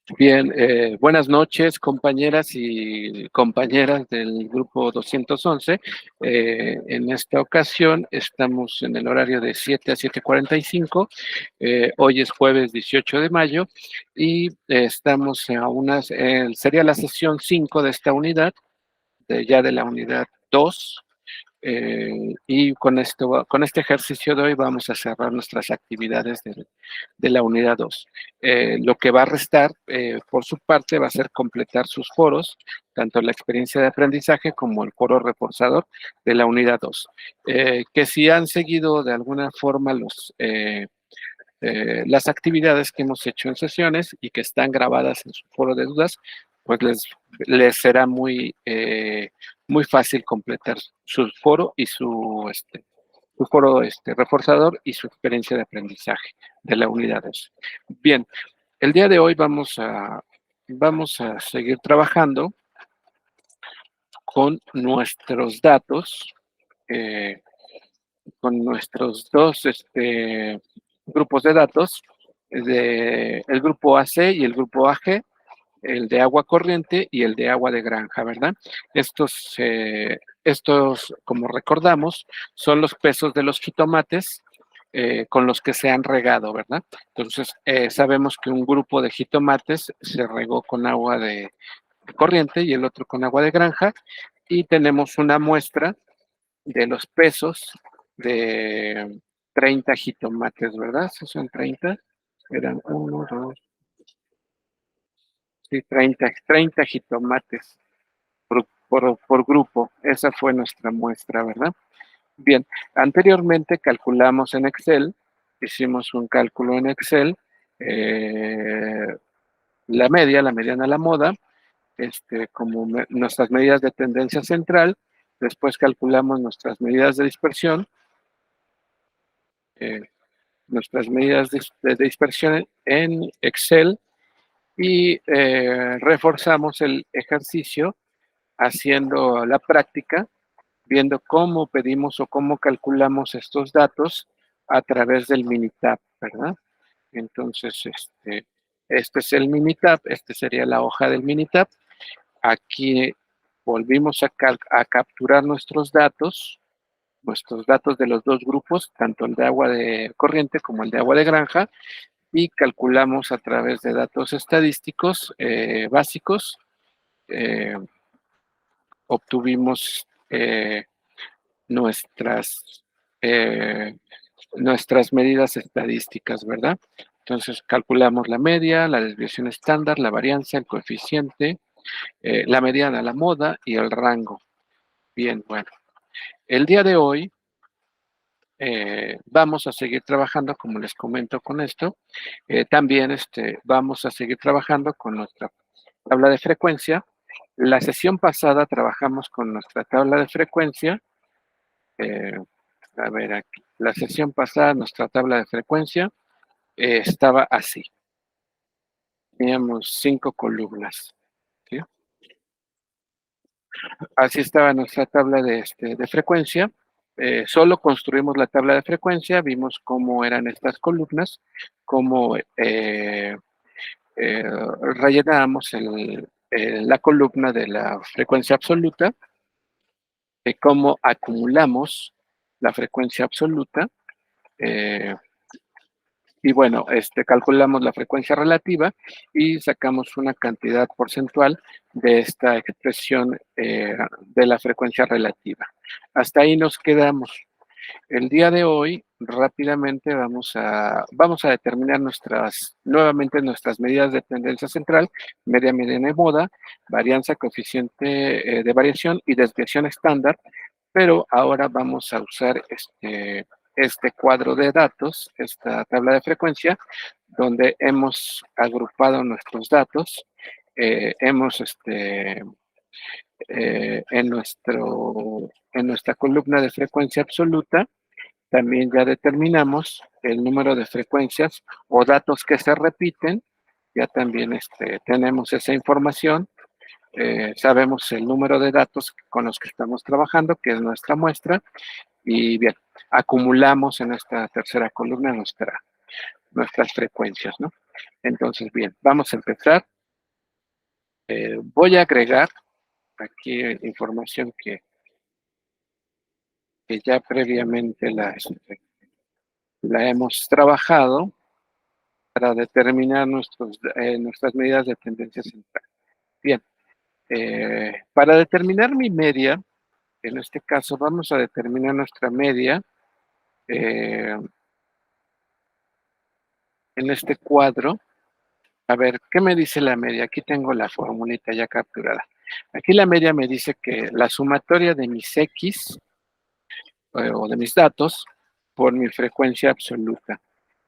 Bien, buenas noches, compañeras y compañeras del grupo 211. En esta ocasión estamos en el horario de 7 a 7:45. Hoy es jueves 18 de mayo y estamos a sería la sesión 5 de esta unidad, ya de la unidad 2. Y con este ejercicio de hoy vamos a cerrar nuestras actividades de la unidad 2. Lo que va a restar, por su parte, va a ser completar sus foros, tanto la experiencia de aprendizaje como el foro reforzador de la unidad 2. Que si han seguido de alguna forma las actividades que hemos hecho en sesiones y que están grabadas en su foro de dudas, pues les será muy fácil completar su foro y su foro reforzador y su experiencia de aprendizaje de la unidad 2. Bien, el día de hoy vamos a seguir trabajando con nuestros datos, eh, con nuestros dos grupos de datos, el grupo AC y el grupo AG, el de agua corriente y el de agua de granja, ¿verdad? Estos, como recordamos, son los pesos de los jitomates con los que se han regado, ¿verdad? Entonces, sabemos que un grupo de jitomates se regó con agua de corriente y el otro con agua de granja, y tenemos una muestra de los pesos de 30 jitomates, ¿verdad? Si son 30, eran 1, 2, sí, 30 jitomates por grupo. Esa fue nuestra muestra, ¿verdad? Bien, anteriormente calculamos en Excel, hicimos un cálculo en Excel, eh, la mediana, la moda, como nuestras medidas de tendencia central. Después calculamos eh, nuestras medidas de dispersión en Excel, y reforzamos el ejercicio haciendo la práctica, viendo cómo pedimos o cómo calculamos estos datos a través del Minitab, ¿verdad? Entonces, este es el Minitab, este sería la hoja del Minitab. Aquí volvimos a capturar nuestros datos de los dos grupos, tanto el de agua de corriente como el de agua de granja, y calculamos a través de datos estadísticos básicos. eh, Obtuvimos nuestras, eh, nuestras medidas estadísticas, ¿verdad? Entonces calculamos la media, la desviación estándar, la varianza, el coeficiente, la mediana, la moda y el rango. Bien, bueno. El día de hoy vamos a seguir trabajando, como les comento, con esto. También vamos a seguir trabajando con nuestra tabla de frecuencia. La sesión pasada trabajamos con nuestra tabla de frecuencia. Eh, a ver, aquí. La sesión pasada, nuestra tabla de frecuencia estaba así. Teníamos 5 columnas, ¿sí? Así estaba nuestra tabla de frecuencia. Solo construimos la tabla de frecuencia, vimos cómo eran estas columnas, cómo rellenábamos la columna de la frecuencia absoluta, cómo acumulamos la frecuencia absoluta, eh, y bueno, calculamos la frecuencia relativa y sacamos una cantidad porcentual de esta expresión de la frecuencia relativa. Hasta ahí nos quedamos. El día de hoy, rápidamente vamos a determinar nuevamente nuestras medidas de tendencia central, media, mediana y moda, varianza, coeficiente de variación y desviación estándar, pero ahora vamos a usar este cuadro de datos, esta tabla de frecuencia, donde hemos agrupado nuestros datos, hemos en nuestra columna de frecuencia absoluta, también ya determinamos el número de frecuencias o datos que se repiten. Ya también tenemos esa información. Sabemos el número de datos con los que estamos trabajando, que es nuestra muestra. Y bien, acumulamos en esta tercera columna nuestras frecuencias, ¿no? Entonces, bien, vamos a empezar. Voy a agregar aquí información que ya previamente la hemos trabajado para determinar nuestras medidas de tendencia central. Bien, para determinar mi media, en este caso vamos a determinar nuestra media en este cuadro. A ver, ¿qué me dice la media? Aquí tengo la formulita ya capturada. Aquí la media me dice que la sumatoria de mis X o de mis datos por mi frecuencia absoluta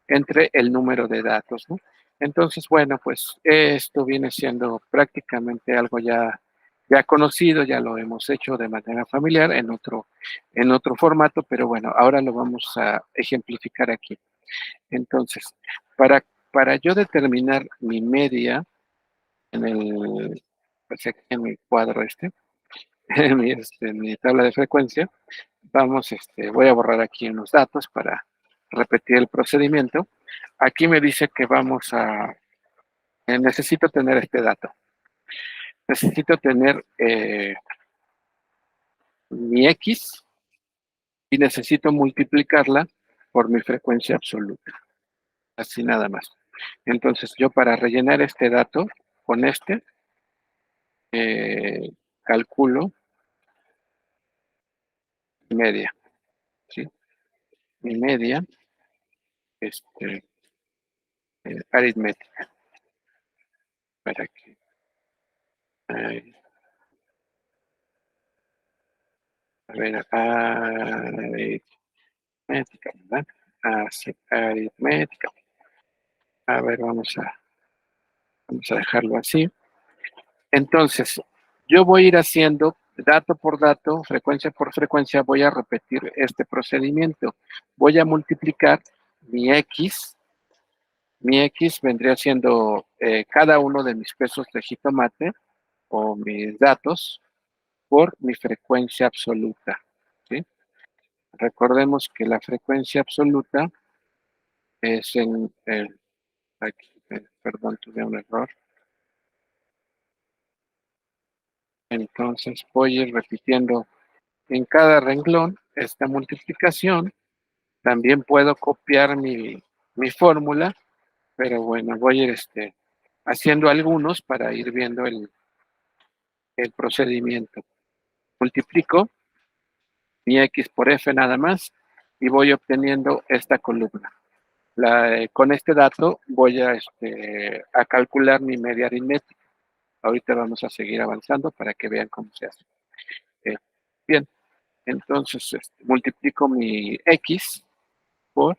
entre el número de datos, ¿no? Entonces, bueno, pues esto viene siendo prácticamente algo ya conocido, ya lo hemos hecho de manera familiar en otro formato, pero bueno, ahora lo vamos a ejemplificar aquí. Entonces, para, para yo determinar mi media pues aquí en mi cuadro en mi tabla de frecuencia, voy a borrar aquí unos datos para repetir el procedimiento. Aquí me dice que necesito tener este dato. Necesito tener mi X y necesito multiplicarla por mi frecuencia absoluta. Así nada más. Entonces yo para rellenar este dato con calculo media, ¿sí? Mi media aritmética. Para que a ver, aritmética, ¿verdad? Así, aritmética. A ver, vamos a dejarlo así. Entonces, yo voy a ir haciendo dato por dato, frecuencia por frecuencia, voy a repetir este procedimiento. Voy a multiplicar mi X. Mi X vendría siendo cada uno de mis pesos de jitomate o mis datos por mi frecuencia absoluta, ¿sí? Recordemos que la frecuencia absoluta es aquí, perdón, tuve un error. Entonces voy a ir repitiendo en cada renglón esta multiplicación. También puedo copiar mi fórmula, pero bueno, voy a ir haciendo algunos para ir viendo el procedimiento. Multiplico mi X por F nada más y voy obteniendo esta columna. Con este dato voy a calcular mi media aritmética. Ahorita vamos a seguir avanzando para que vean cómo se hace. Bien, entonces multiplico mi X por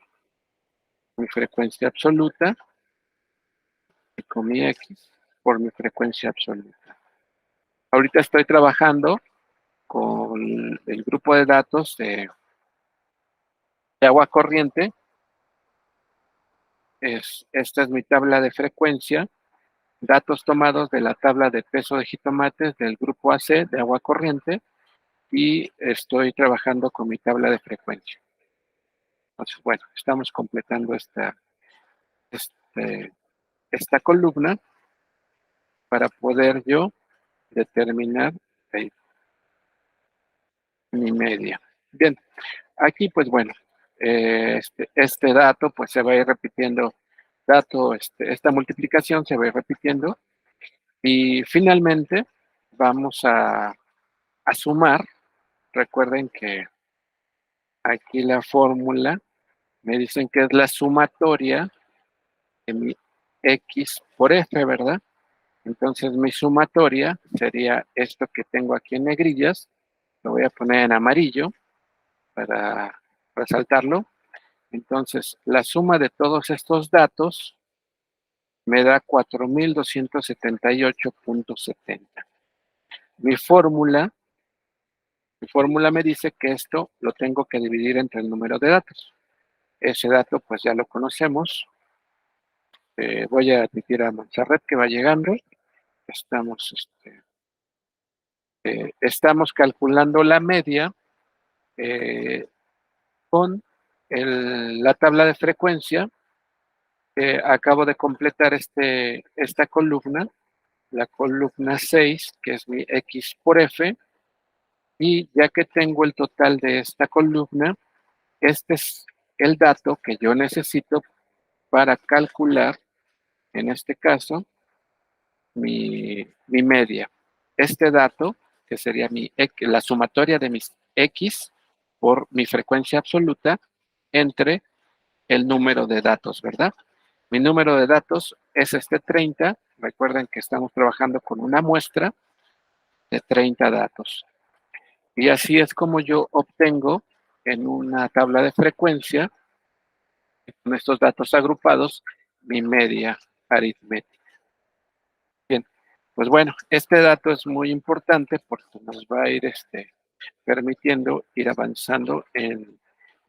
mi frecuencia absoluta y con mi X por mi frecuencia absoluta. Ahorita estoy trabajando con el grupo de datos de agua corriente. Esta es mi tabla de frecuencia, datos tomados de la tabla de peso de jitomates del grupo AC de agua corriente y estoy trabajando con mi tabla de frecuencia. Entonces, bueno, estamos completando esta columna para poder yo determinar mi media. Bien, aquí pues bueno, este dato pues se va a ir repitiendo, esta multiplicación se va a ir repitiendo y finalmente vamos a sumar. Recuerden que aquí la fórmula me dicen que es la sumatoria de mi X por F, ¿verdad? Entonces mi sumatoria sería esto que tengo aquí en negrillas, lo voy a poner en amarillo para resaltarlo. Entonces la suma de todos estos datos me da 4278.70. Mi fórmula me dice que esto lo tengo que dividir entre el número de datos. Ese dato pues ya lo conocemos. Voy a admitir a Montserrat que va llegando. Estamos calculando la media con la tabla de frecuencia acabo de completar esta columna, la columna 6, que es mi X por F, y ya que tengo el total de esta columna, este es el dato que yo necesito para calcular, en este caso, mi media. Este dato, que sería la sumatoria de mis X por mi frecuencia absoluta entre el número de datos, ¿verdad? Mi número de datos es este 30. Recuerden que estamos trabajando con una muestra de 30 datos. Y así es como yo obtengo en una tabla de frecuencia, con estos datos agrupados, mi media aritmética. Bien, pues bueno, este dato es muy importante porque nos va a ir permitiendo ir avanzando en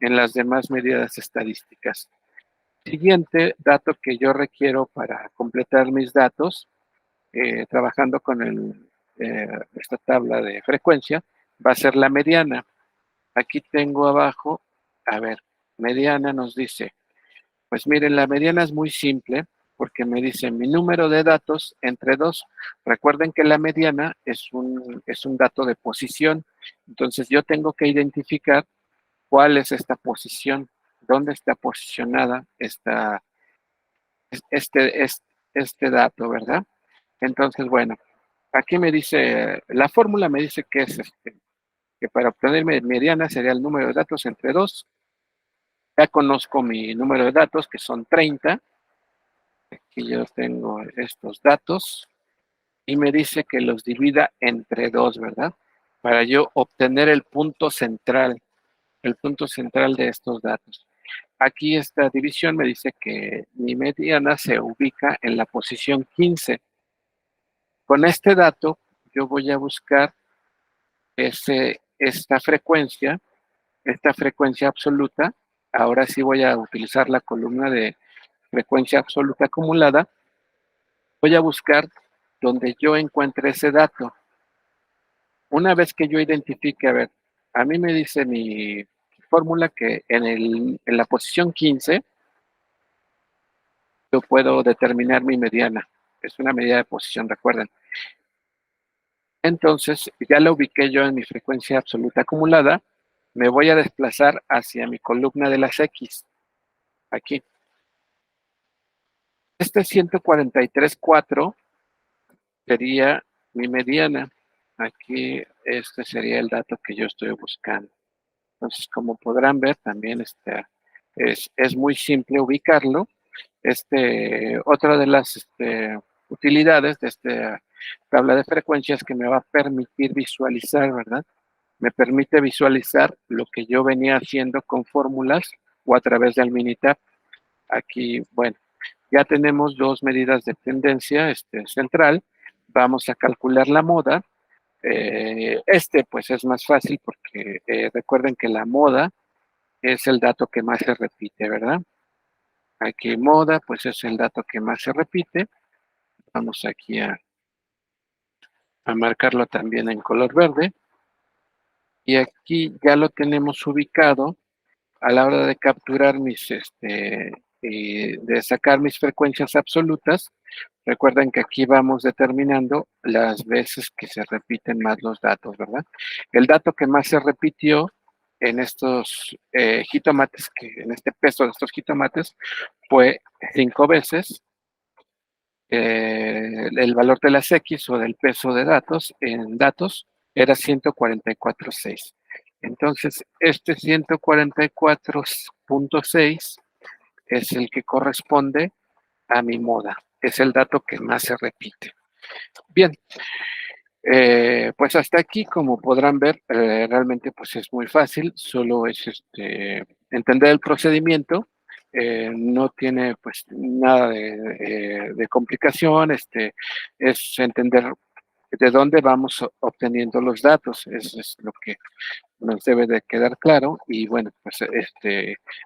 las demás medidas estadísticas. Siguiente dato que yo requiero para completar mis datos, trabajando con esta tabla de frecuencia, va a ser la mediana. Aquí tengo abajo, a ver, mediana nos dice, pues miren, la mediana es muy simple porque me dice mi número de datos entre 2. Recuerden que la mediana es un dato de posición, entonces yo tengo que identificar cuál es esta posición, dónde está posicionada este dato, ¿verdad? Entonces, bueno, aquí me dice, la fórmula me dice que es que para obtener mediana sería el número de datos entre 2. Ya conozco mi número de datos, que son 30. Aquí yo tengo estos datos y me dice que los divida entre 2, ¿verdad? Para yo obtener el punto central de estos datos. Aquí esta división me dice que mi mediana se ubica en la posición 15. Con este dato yo voy a buscar esta frecuencia absoluta. Ahora sí voy a utilizar la columna de frecuencia absoluta acumulada. Voy a buscar donde yo encuentre ese dato. Una vez que yo identifique, a ver, a mí me dice mi fórmula que en la posición 15 yo puedo determinar mi mediana. Es una medida de posición, recuerden. Entonces, ya la ubiqué yo en mi frecuencia absoluta acumulada. Me voy a desplazar hacia mi columna de las X. Aquí. Este 143.4 sería mi mediana. Aquí este sería el dato que yo estoy buscando. Entonces, como podrán ver, también es muy simple ubicarlo. Otra de las utilidades de esta tabla de frecuencias que me va a permitir visualizar, ¿verdad? Me permite visualizar lo que yo venía haciendo con fórmulas o a través del Minitab. Aquí, bueno, ya tenemos dos medidas de tendencia central. Vamos a calcular la moda. Pues es más fácil porque recuerden que la moda es el dato que más se repite, ¿verdad? Aquí moda, pues es el dato que más se repite. Vamos aquí a marcarlo también en color verde. Y aquí ya lo tenemos ubicado a la hora de capturar de sacar mis frecuencias absolutas. Recuerden que aquí vamos determinando las veces que se repiten más los datos, ¿verdad? El dato que más se repitió en estos jitomates, en este peso de estos jitomates, fue 5 veces. El valor de las X o del peso de datos en datos era 144.6. Entonces, este 144.6 es el que corresponde a mi moda. Es el dato que más se repite. Bien, pues hasta aquí, como podrán ver, realmente pues es muy fácil. Solo es entender el procedimiento. No tiene pues nada de complicación. Es entender de dónde vamos obteniendo los datos. Eso es lo que nos debe de quedar claro y bueno, pues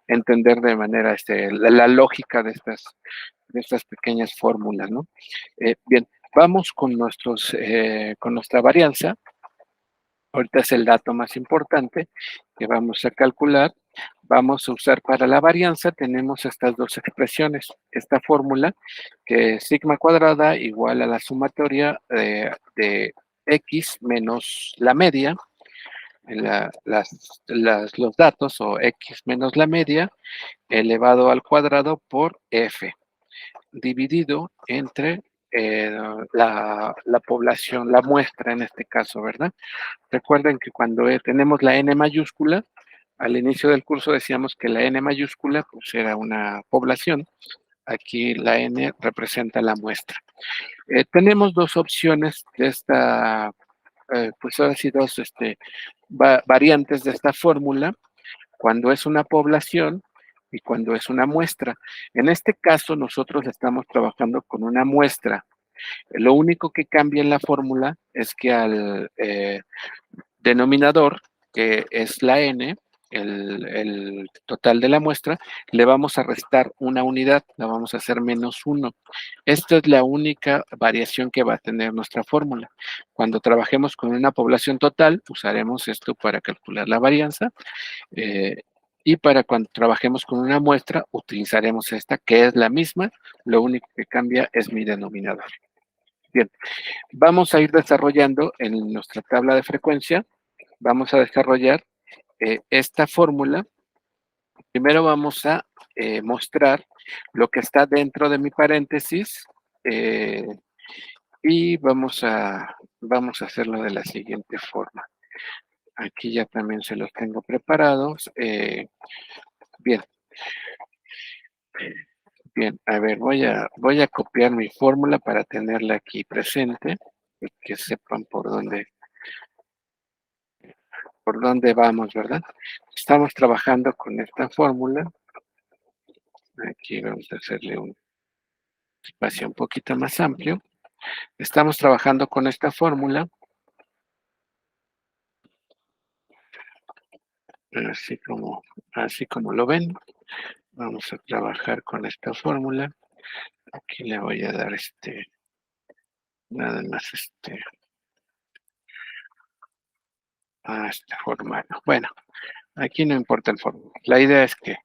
entender de manera la lógica de estas pequeñas fórmulas, ¿no? Bien, vamos con con nuestra varianza. Ahorita es el dato más importante que vamos a calcular. vamos a usar para la varianza, tenemos estas dos expresiones. Esta fórmula, que es sigma cuadrada igual a la sumatoria de x menos la media, los datos, o x menos la media, elevado al cuadrado por f, dividido entre la población, la muestra en este caso, ¿verdad? Recuerden que cuando tenemos la n mayúscula, al inicio del curso decíamos que la n mayúscula pues era una población. Aquí la n representa la muestra. Tenemos dos opciones de esta, pues ahora sí dos variantes de esta fórmula, cuando es una población y cuando es una muestra. En este caso nosotros estamos trabajando con una muestra. Lo único que cambia en la fórmula es que al denominador, que es la n, el total de la muestra, le vamos a restar una unidad, la vamos a hacer -1. Esta es la única variación que va a tener nuestra fórmula. Cuando trabajemos con una población total, usaremos esto para calcular la varianza, y para cuando trabajemos con una muestra, utilizaremos esta, que es la misma, lo único que cambia es mi denominador. Bien, vamos a ir desarrollando en nuestra tabla de frecuencia, vamos a desarrollar esta fórmula. Primero vamos a mostrar lo que está dentro de mi paréntesis, y vamos a hacerlo de la siguiente forma. Aquí ya también se los tengo preparados. Bien. Bien, a ver, voy a copiar mi fórmula para tenerla aquí presente, y que sepan por dónde vamos, ¿verdad? Estamos trabajando con esta fórmula. Aquí vamos a hacerle un espacio un poquito más amplio. Estamos trabajando con esta fórmula, así como lo ven. Vamos a trabajar con esta fórmula. Aquí le voy a dar nada más a este formato. Bueno, aquí no importa el formato. La idea es que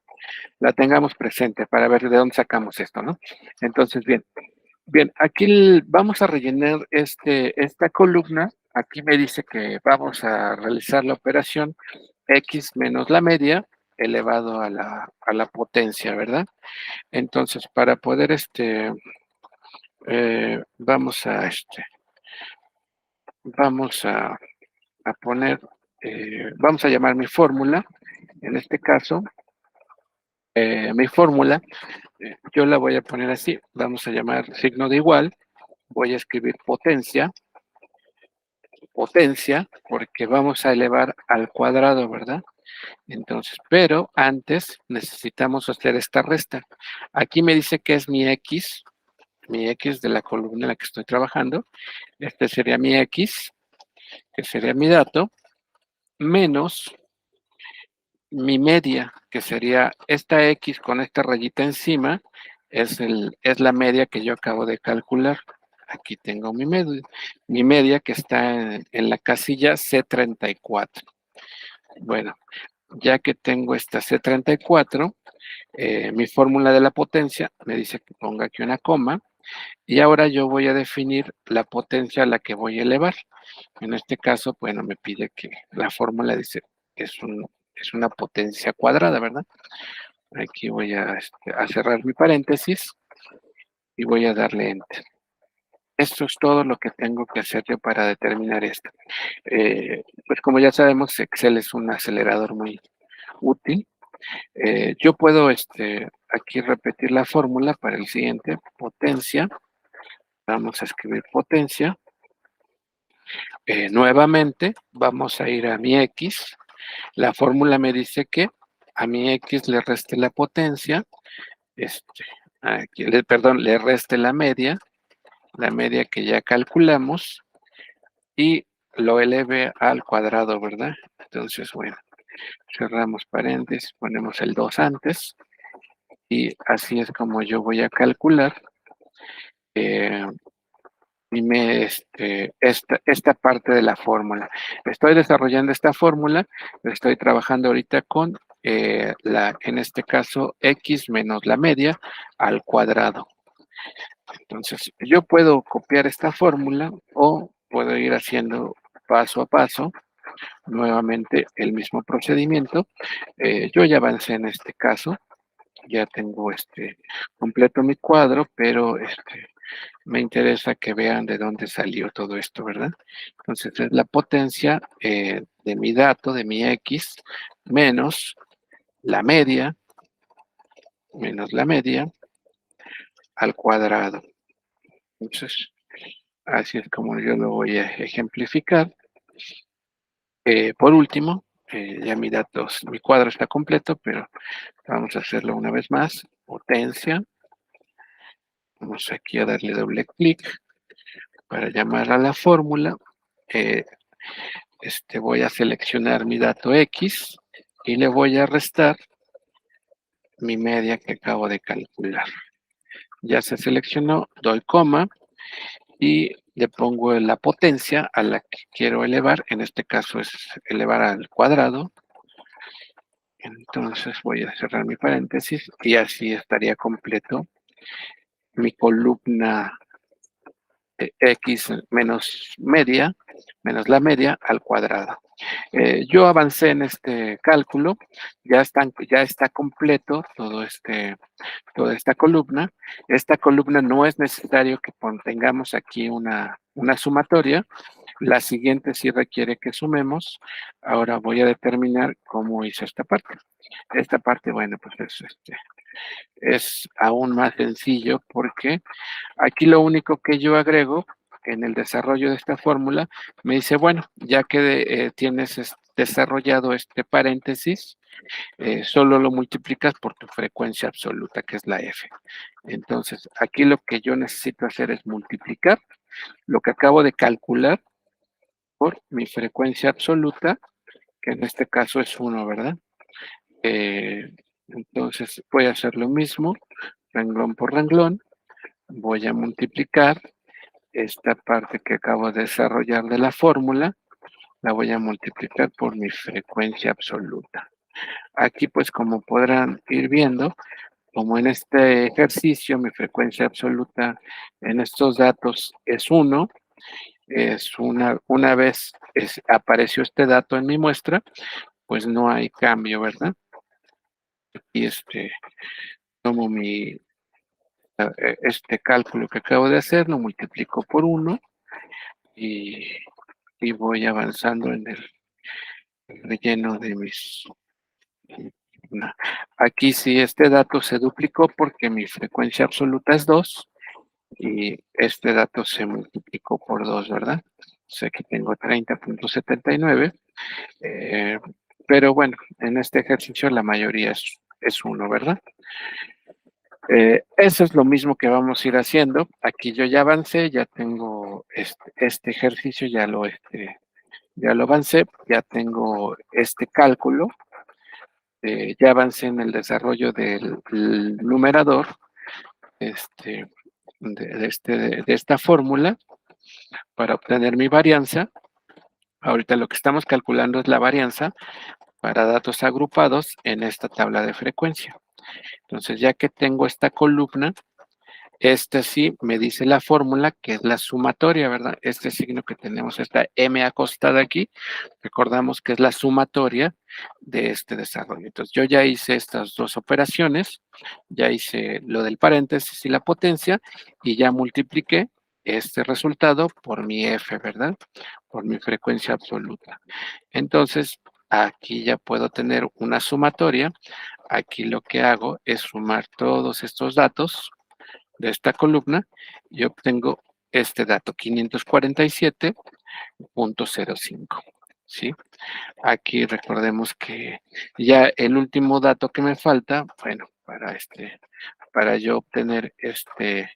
la tengamos presente para ver de dónde sacamos esto, ¿no? Entonces, bien, aquí vamos a rellenar esta columna. Aquí me dice que vamos a realizar la operación x menos la media elevado a la potencia, ¿verdad? Entonces, para poder vamos a poner, vamos a llamar mi fórmula, en este caso, mi fórmula, yo la voy a poner así, vamos a llamar signo de igual, voy a escribir potencia, porque vamos a elevar al cuadrado, ¿verdad? Entonces, pero antes necesitamos hacer esta resta. Aquí me dice que es mi x de la columna en la que estoy trabajando. Este sería mi x, que sería mi dato, menos mi media, que sería esta x con esta rayita encima, es la media que yo acabo de calcular. Aquí tengo mi media que está en la casilla C34. Bueno, ya que tengo esta C34, mi fórmula de la potencia me dice que ponga aquí una coma, y ahora yo voy a definir la potencia a la que voy a elevar. En este caso, bueno, me pide que la fórmula dice que es una potencia cuadrada, ¿verdad? Aquí voy a cerrar mi paréntesis y voy a darle Enter. Esto es todo lo que tengo que hacer yo para determinar esto. Pues como ya sabemos, Excel es un acelerador muy útil. Yo puedo aquí repetir la fórmula para el siguiente, potencia. Vamos a escribir potencia. Nuevamente, vamos a ir a mi X. La fórmula me dice que a mi X le reste la potencia, le reste la media que ya calculamos, y lo eleve al cuadrado, ¿verdad? Entonces, bueno, cerramos paréntesis, ponemos el 2 antes, y así es como yo voy a calcular esta parte de la fórmula. Estoy desarrollando esta fórmula, estoy trabajando ahorita con en este caso, x menos la media al cuadrado. Entonces, yo puedo copiar esta fórmula o puedo ir haciendo paso a paso nuevamente el mismo procedimiento. Yo ya avancé en este caso, ya tengo completo mi cuadro, pero me interesa que vean de dónde salió todo esto, ¿verdad? Entonces es la potencia de mi dato, de mi x, menos la media, al cuadrado. Entonces, así es como yo lo voy a ejemplificar. Por último, ya mi cuadro está completo, pero vamos a hacerlo una vez más. Potencia. Vamos aquí a darle doble clic para llamar a la fórmula. Voy a seleccionar mi dato X y le voy a restar mi media que acabo de calcular. Ya se seleccionó, doy coma y le pongo la potencia a la que quiero elevar. En este caso es elevar al cuadrado. Entonces voy a cerrar mi paréntesis y así estaría completo mi columna X menos la media al cuadrado. Yo avancé en este cálculo, ya está completo toda esta columna. Esta columna no es necesario que tengamos aquí una sumatoria. La siguiente sí requiere que sumemos. Ahora voy a determinar cómo hice esta parte. Esta parte, bueno, pues es aún más sencillo porque aquí lo único que yo agrego en el desarrollo de esta fórmula, me dice, bueno, ya que tienes desarrollado este paréntesis, solo lo multiplicas por tu frecuencia absoluta, que es la F. Entonces, aquí lo que yo necesito hacer es multiplicar lo que acabo de calcular por mi frecuencia absoluta, que en este caso es 1, ¿verdad? Entonces, voy a hacer lo mismo, renglón por renglón, voy a multiplicar esta parte que acabo de desarrollar de la fórmula, la voy a multiplicar por mi frecuencia absoluta. Aquí, pues, como podrán ir viendo, como en este ejercicio mi frecuencia absoluta en estos datos es 1, una vez apareció este dato en mi muestra, pues no hay cambio, ¿verdad? Y tomo este cálculo que acabo de hacer, lo multiplico por 1 y voy avanzando en el relleno de mis... Aquí sí este dato se duplicó porque mi frecuencia absoluta es 2 y este dato se multiplicó por 2, ¿verdad? Entonces aquí tengo 30.79, pero bueno, en este ejercicio la mayoría es 1, ¿verdad? Eso es lo mismo que vamos a ir haciendo. Aquí yo ya avancé, ya tengo este ejercicio, ya lo avancé, ya tengo este cálculo, ya avancé en el desarrollo del numerador de esta fórmula para obtener mi varianza. Ahorita lo que estamos calculando es la varianza para datos agrupados en esta tabla de frecuencia. Entonces, ya que tengo esta columna, sí me dice la fórmula que es la sumatoria, ¿verdad? Este signo que tenemos, esta M acostada aquí, recordamos que es la sumatoria de este desarrollo. Entonces, yo ya hice estas dos operaciones, ya hice lo del paréntesis y la potencia, y ya multipliqué este resultado por mi F, ¿verdad? Por mi frecuencia absoluta. Entonces, aquí ya puedo tener una sumatoria. Aquí lo que hago es sumar todos estos datos de esta columna y obtengo este dato, 547.05, ¿sí? Aquí recordemos que ya el último dato que me falta, bueno, para yo obtener este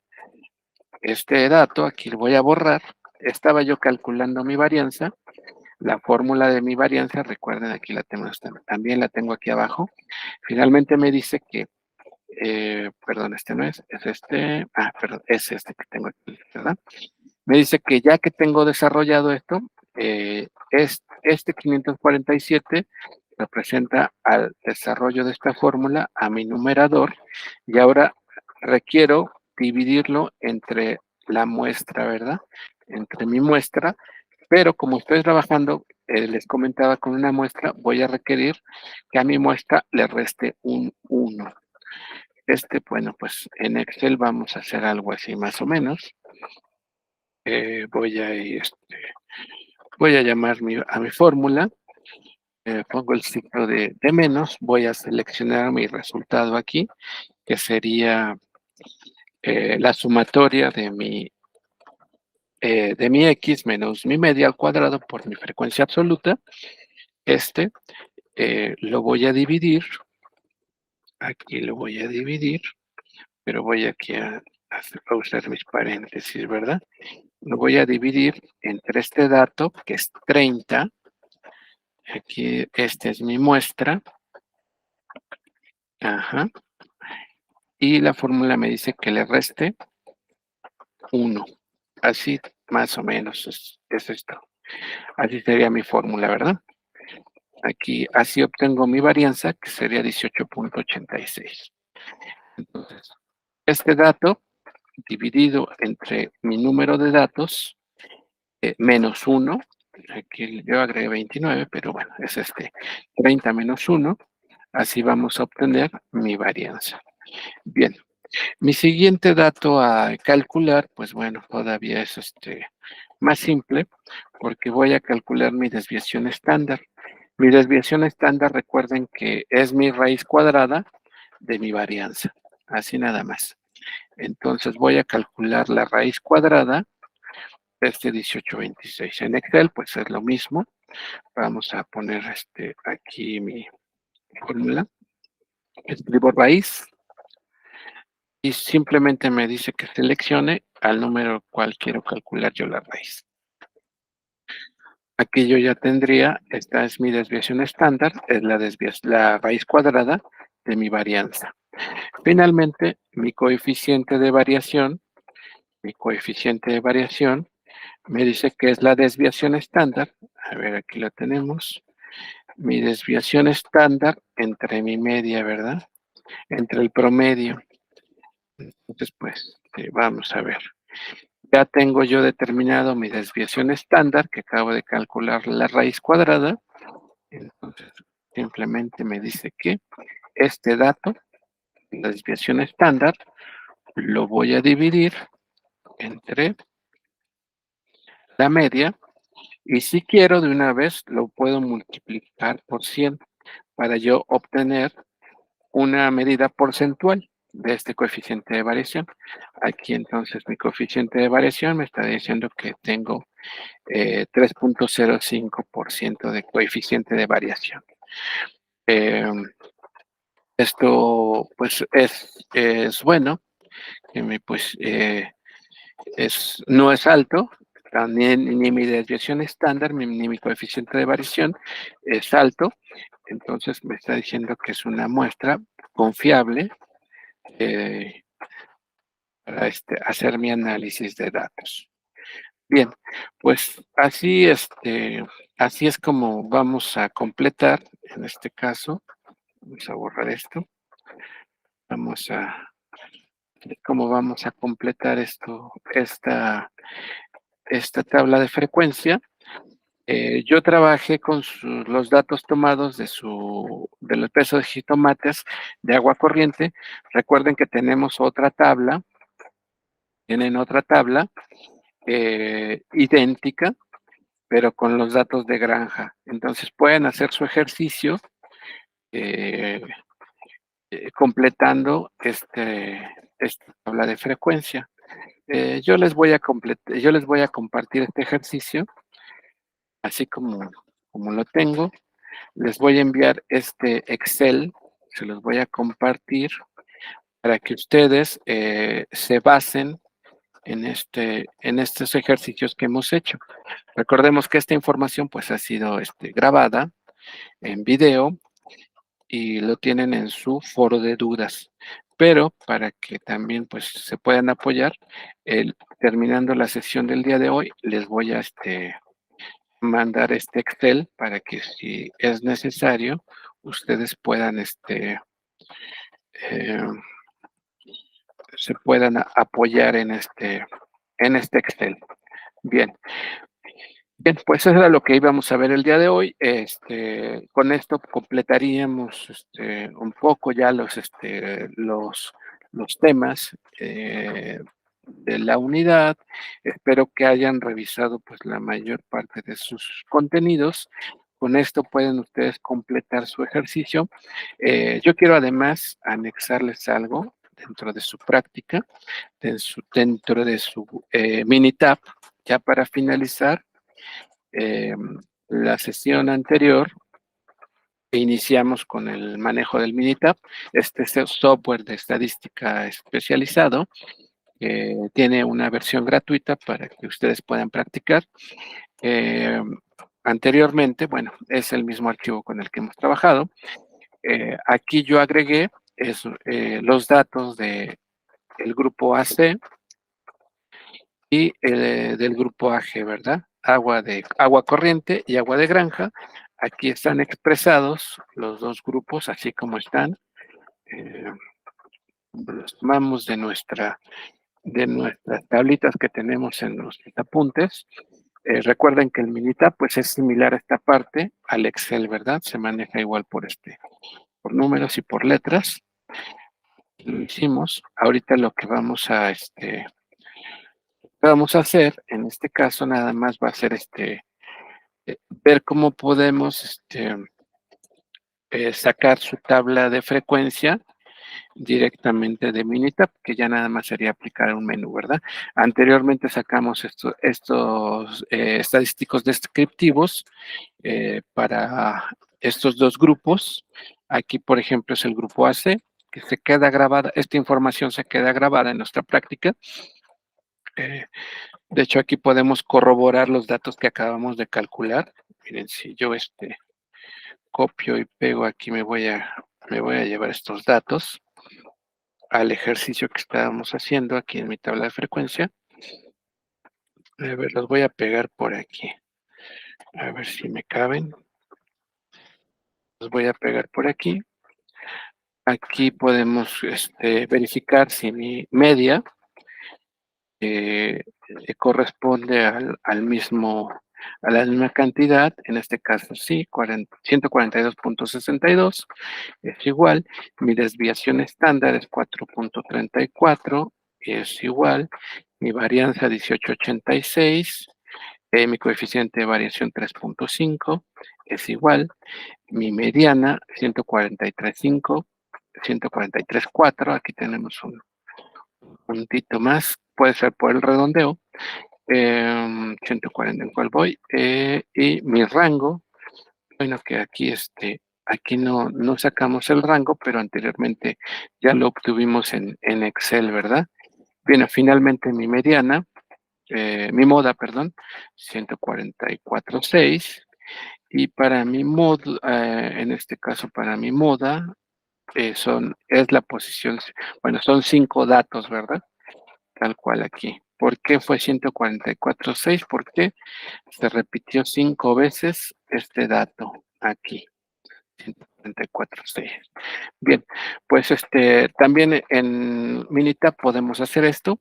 dato, aquí lo voy a borrar. Estaba yo calculando mi varianza, la fórmula de mi varianza, recuerden, aquí la tengo, también la tengo aquí abajo. Finalmente me dice que perdón, no es, es perdón, es este que tengo aquí, ¿verdad? Me dice que ya que tengo desarrollado esto, este 547 representa al desarrollo de esta fórmula a mi numerador y ahora requiero dividirlo entre la muestra, ¿verdad? Entre mi muestra, pero como estoy trabajando, les comentaba con una muestra, voy a requerir que a mi muestra le reste un 1. Bueno, pues en Excel vamos a hacer algo así más o menos. Voy a llamar a mi fórmula, pongo el signo de menos, voy a seleccionar mi resultado aquí, que sería la sumatoria de mi x menos mi media al cuadrado por mi frecuencia absoluta. Lo voy a dividir, aquí lo voy a dividir, pero voy aquí a usar mis paréntesis, ¿verdad? Lo voy a dividir entre este dato, que es 30. Aquí, esta es mi muestra. Ajá. Y la fórmula me dice que le reste 1. Así, más o menos, es esto. Así sería mi fórmula, ¿verdad? Aquí, así obtengo mi varianza, que sería 18.86. Entonces, este dato dividido entre mi número de datos, menos 1, aquí yo agregué 29, pero bueno, es 30 menos 1, así vamos a obtener mi varianza. Bien, mi siguiente dato a calcular, pues bueno, todavía es más simple, porque voy a calcular mi desviación estándar. Mi desviación estándar, recuerden que es mi raíz cuadrada de mi varianza, así nada más. Entonces voy a calcular la raíz cuadrada de 1826. En Excel, pues es lo mismo. Vamos a poner aquí mi fórmula. Escribo raíz y simplemente me dice que seleccione al número cual quiero calcular yo la raíz. Aquí yo ya tendría, esta es mi desviación estándar, es la raíz cuadrada de mi varianza. Finalmente, mi coeficiente de variación me dice que es la desviación estándar. A ver, aquí la tenemos. Mi desviación estándar entre mi media, ¿verdad? Entre el promedio. Entonces, pues, vamos a ver. Ya tengo yo determinado mi desviación estándar, que acabo de calcular la raíz cuadrada. Entonces, simplemente me dice que este dato, la desviación estándar, lo voy a dividir entre la media, y si quiero de una vez lo puedo multiplicar por 100 para yo obtener una medida porcentual de este coeficiente de variación. Aquí entonces mi coeficiente de variación me está diciendo que tengo 3.05% de coeficiente de variación. Esto pues es bueno, pues no es alto, ni mi desviación estándar, ni mi coeficiente de variación es alto, entonces me está diciendo que es una muestra confiable para hacer mi análisis de datos. Bien, pues así es como vamos a completar, en este caso, vamos a borrar esto, cómo vamos a completar esta tabla de frecuencia. Yo trabajé con los datos tomados del peso de jitomates de agua corriente. Recuerden que tienen otra tabla idéntica, pero con los datos de granja. Entonces pueden hacer su ejercicio eh, completando esta tabla de frecuencia. Yo les voy a compartir este ejercicio, así como lo tengo. Les voy a enviar este Excel, se los voy a compartir para que ustedes se basen en estos ejercicios que hemos hecho. Recordemos que esta información pues ha sido grabada en video y lo tienen en su foro de dudas. pero para que también pues se puedan apoyar, terminando la sesión del día de hoy, les voy a mandar este Excel para que si es necesario, ustedes puedan eh, se puedan apoyar en este Excel. Bien. Bien, pues eso era lo que íbamos a ver el día de hoy. Con esto completaríamos un poco ya los temas de la unidad. Espero que hayan revisado pues la mayor parte de sus contenidos. Con esto pueden ustedes completar su ejercicio. Yo quiero además anexarles algo dentro de su práctica, dentro de su Minitab, ya para finalizar. Eh, la sesión anterior iniciamos con el manejo del Minitab, este software de estadística especializado, que tiene una versión gratuita para que ustedes puedan practicar. Anteriormente, bueno, es el mismo archivo con el que hemos trabajado. Aquí yo agregué los datos del grupo AC y del grupo AG, ¿verdad? Agua corriente y agua de granja. Aquí están expresados los dos grupos, así como están. Los tomamos de nuestras tablitas que tenemos en los apuntes. Recuerden que el Minitab pues es similar a esta parte al Excel, ¿verdad? Se maneja igual por números y por letras. Lo hicimos. Ahorita lo que vamos a hacer, en este caso nada más va a ser ver cómo podemos sacar su tabla de frecuencia directamente de Minitab, que ya nada más sería aplicar un menú, ¿verdad? Anteriormente sacamos estos estadísticos descriptivos para estos dos grupos. Aquí, por ejemplo, es el grupo AC, que se queda grabada, esta información se queda grabada en nuestra práctica. De hecho, aquí podemos corroborar los datos que acabamos de calcular. Miren, si yo copio y pego aquí, me voy a llevar estos datos al ejercicio que estábamos haciendo aquí en mi tabla de frecuencia. A ver, los voy a pegar por aquí. A ver si me caben. Los voy a pegar por aquí. Aquí podemos verificar si mi media corresponde a la misma cantidad. En este caso sí, 142.62 es igual. Mi desviación estándar es 4.34, es igual. Mi varianza 1886, mi coeficiente de variación 3.5 es igual. Mi mediana 143.5, 143.4, aquí tenemos un puntito más, puede ser por el redondeo. 140 en cual voy, y mi rango, bueno, que aquí no sacamos el rango, pero anteriormente ya lo obtuvimos en Excel, ¿verdad? Bien, finalmente mi mediana, mi moda, perdón, 144.6, y para mi moda, en este caso para mi moda, es la posición, bueno, son 5 datos, ¿verdad? Tal cual aquí. ¿Por qué fue 144.6? Porque se repitió 5 veces este dato aquí. 144.6. Bien, pues también en Minitab podemos hacer esto.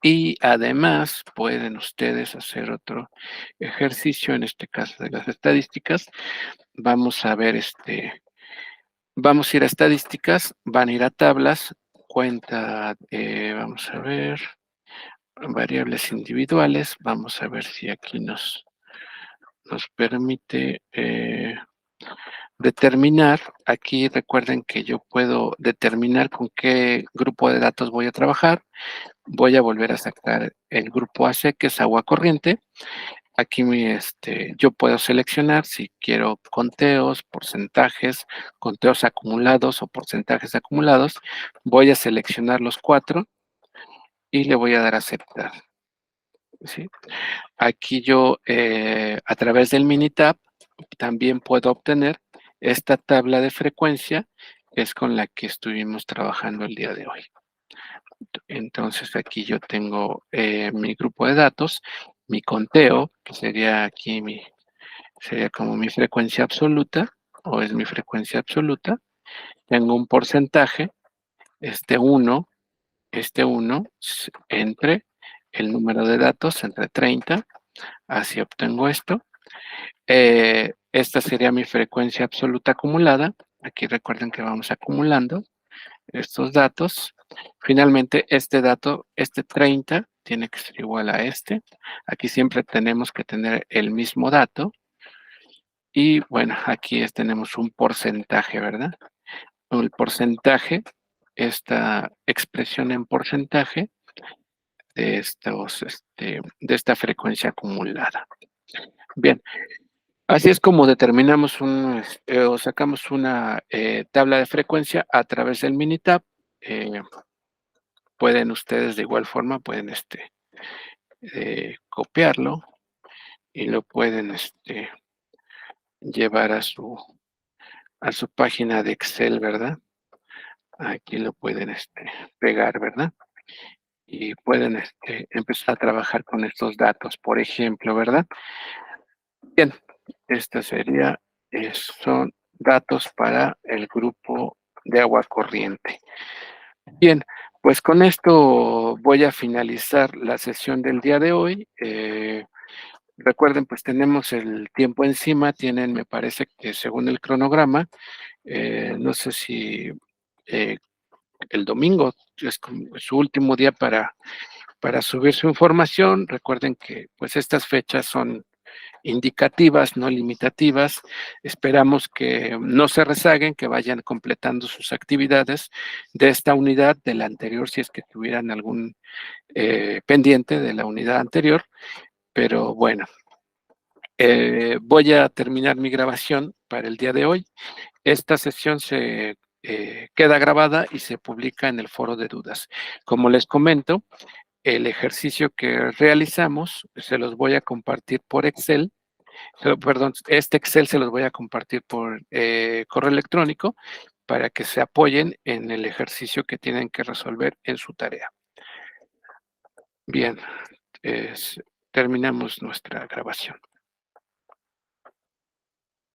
Y además pueden ustedes hacer otro ejercicio, en este caso de las estadísticas. Vamos a ver vamos a ir a estadísticas, van a ir a tablas, cuenta, vamos a ver, variables individuales, vamos a ver si aquí nos permite determinar. Aquí recuerden que yo puedo determinar con qué grupo de datos voy a trabajar. Voy a volver a sacar el grupo AC, que es agua corriente. Aquí yo puedo seleccionar si quiero conteos, porcentajes, conteos acumulados o porcentajes acumulados. Voy a seleccionar los 4 y le voy a dar a aceptar. ¿Sí? Aquí yo, a través del Minitab, también puedo obtener esta tabla de frecuencia es con la que estuvimos trabajando el día de hoy. Entonces aquí yo tengo mi grupo de datos, mi conteo, que sería aquí sería como mi frecuencia absoluta, o es mi frecuencia absoluta. Tengo un porcentaje, este 1, entre el número de datos, entre 30, así obtengo esto. Esta sería mi frecuencia absoluta acumulada. Aquí recuerden que vamos acumulando estos datos. Finalmente, este dato, este 30, tiene que ser igual a este. Aquí siempre tenemos que tener el mismo dato. Y bueno, aquí tenemos un porcentaje, ¿verdad? El porcentaje, esta expresión en porcentaje de de esta frecuencia acumulada. Bien, así es como determinamos o sacamos una tabla de frecuencia a través del Minitab. Pueden ustedes de igual forma, pueden copiarlo y lo pueden llevar a su página de Excel, ¿verdad? Aquí lo pueden pegar, ¿verdad? Y pueden empezar a trabajar con estos datos, por ejemplo, ¿verdad? Bien, esta sería, son datos para el grupo de agua corriente. Bien, pues con esto voy a finalizar la sesión del día de hoy. Recuerden, pues tenemos el tiempo encima, tienen, me parece que según el cronograma, no sé si el domingo es como su último día para subir su información. Recuerden que pues estas fechas son indicativas, no limitativas. Esperamos que no se rezaguen, que vayan completando sus actividades de esta unidad, de la anterior, si es que tuvieran algún pendiente de la unidad anterior. Pero bueno, voy a terminar mi grabación para el día de hoy. Esta sesión se queda grabada y se publica en el foro de dudas. Como les comento, el ejercicio que realizamos se los voy a compartir por Excel. Perdón, este Excel se los voy a compartir por correo electrónico para que se apoyen en el ejercicio que tienen que resolver en su tarea. Bien, terminamos nuestra grabación.